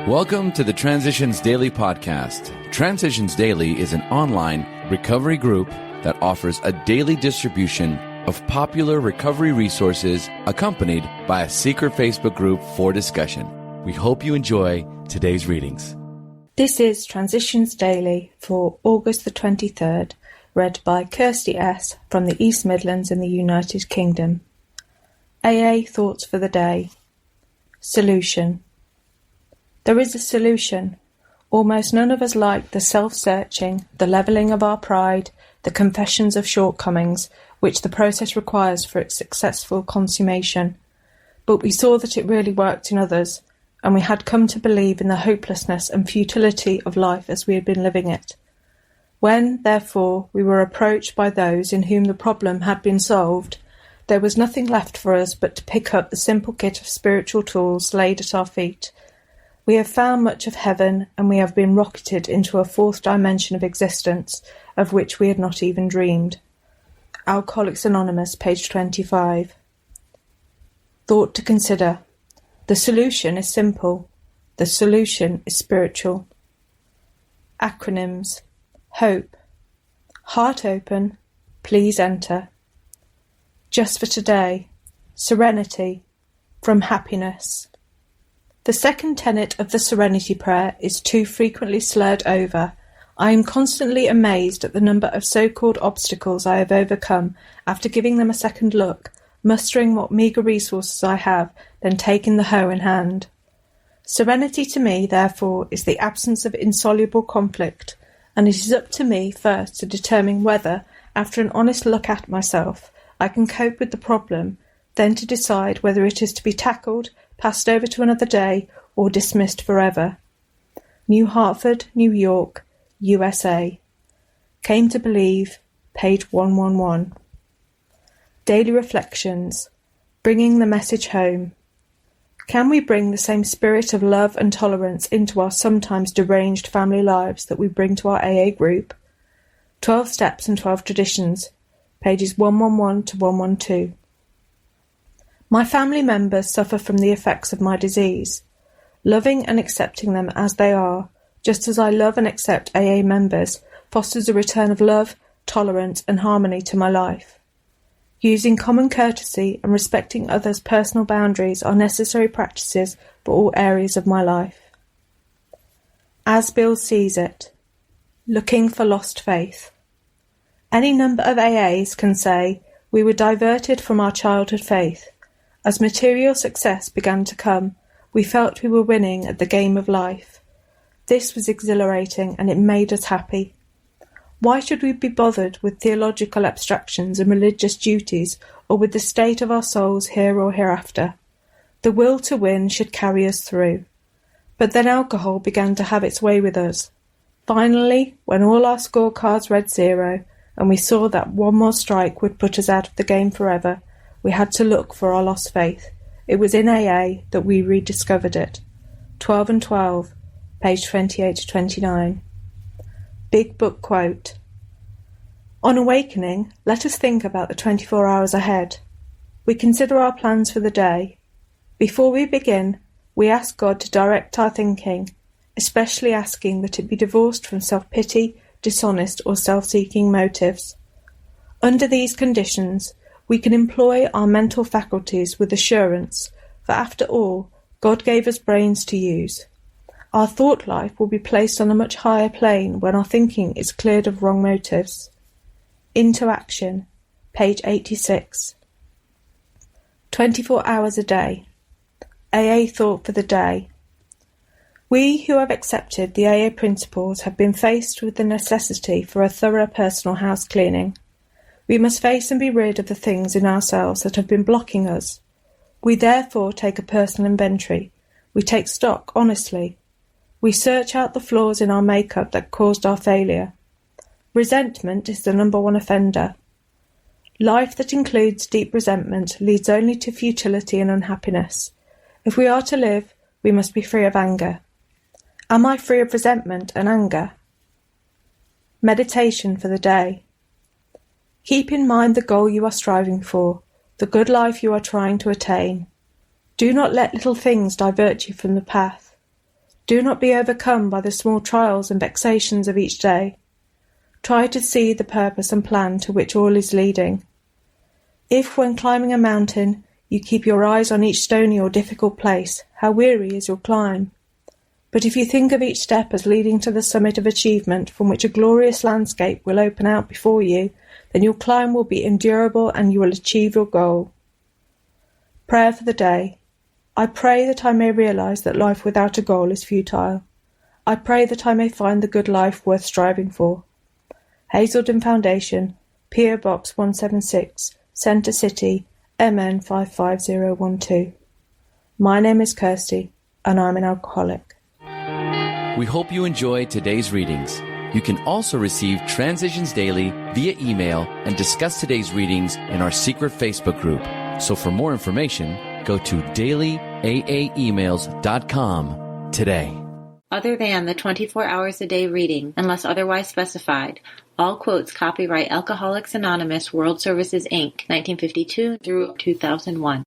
Welcome to the Transitions Daily podcast. Transitions Daily is an online recovery group that offers a daily distribution of popular recovery resources accompanied by a secret Facebook group for discussion. We hope you enjoy today's readings. This is Transitions Daily for August the 23rd, read by Kirsty S. from the East Midlands in the United Kingdom. AA Thoughts for the Day. Solution. There is a solution. Almost none of us like the self-searching, the levelling of our pride, the confessions of shortcomings, which the process requires for its successful consummation. But we saw that it really worked in others, and we had come to believe in the hopelessness and futility of life as we had been living it. When, therefore, we were approached by those in whom the problem had been solved, there was nothing left for us but to pick up the simple kit of spiritual tools laid at our feet. We have found much of heaven, and we have been rocketed into a fourth dimension of existence, of which we had not even dreamed. Alcoholics Anonymous, page 25. Thought to consider. The solution is simple. The solution is spiritual. Acronyms. Hope. Heart open. Please enter. Just for today. Serenity. From happiness. The second tenet of the Serenity Prayer is too frequently slurred over. I am constantly amazed at the number of so-called obstacles I have overcome after giving them a second look, mustering what meagre resources I have, then taking the hoe in hand. Serenity to me, therefore, is the absence of insoluble conflict, and it is up to me first to determine whether, after an honest look at myself, I can cope with the problem, then to decide whether it is to be tackled, passed over to another day, or dismissed forever. New Hartford, New York, USA. Came to believe, page 111. Daily Reflections. Bringing the message home. Can we bring the same spirit of love and tolerance into our sometimes deranged family lives that we bring to our AA group? 12 Steps and 12 Traditions, pages 111 to 112. My family members suffer from the effects of my disease. Loving and accepting them as they are, just as I love and accept AA members, fosters a return of love, tolerance and harmony to my life. Using common courtesy and respecting others' personal boundaries are necessary practices for all areas of my life. As Bill sees it. Looking for lost faith. Any number of AAs can say, we were diverted from our childhood faith. As material success began to come, we felt we were winning at the game of life. This was exhilarating and it made us happy. Why should we be bothered with theological abstractions and religious duties, or with the state of our souls here or hereafter? The will to win should carry us through. But then alcohol began to have its way with us. Finally, when all our scorecards read 0, and we saw that one more strike would put us out of the game forever, we had to look for our lost faith. It was in AA that we rediscovered it. 12 and 12, page 28 to 29. Big Book Quote. On awakening, let us think about the 24 hours ahead. We consider our plans for the day. Before we begin, we ask God to direct our thinking, especially asking that it be divorced from self-pity, dishonest or self-seeking motives. Under these conditions, we can employ our mental faculties with assurance, for after all, God gave us brains to use. Our thought life will be placed on a much higher plane when our thinking is cleared of wrong motives. Into action, page 86. 24 hours a day. AA Thought for the Day. We who have accepted the AA principles have been faced with the necessity for a thorough personal house cleaning. We must face and be rid of the things in ourselves that have been blocking us. We therefore take a personal inventory. We take stock honestly. We search out the flaws in our makeup that caused our failure. Resentment is the number one offender. Life that includes deep resentment leads only to futility and unhappiness. If we are to live, we must be free of anger. Am I free of resentment and anger? Meditation for the day. Keep in mind the goal you are striving for, the good life you are trying to attain. Do not let little things divert you from the path. Do not be overcome by the small trials and vexations of each day. Try to see the purpose and plan to which all is leading. If, when climbing a mountain, you keep your eyes on each stony or difficult place, how weary is your climb. But if you think of each step as leading to the summit of achievement from which a glorious landscape will open out before you, then your climb will be endurable and you will achieve your goal. Prayer for the day. I pray that I may realize that life without a goal is futile. I pray that I may find the good life worth striving for. Hazelden Foundation, P.O. Box 176, Centre City, MN 55012. My name is Kirsty, and I'm an alcoholic. We hope you enjoyed today's readings. You can also receive Transitions Daily via email and discuss today's readings in our secret Facebook group. So for more information, go to dailyaaemails.com today. Other than the 24 hours a day reading, unless otherwise specified, all quotes copyright Alcoholics Anonymous World Services, Inc., 1952 through 2001.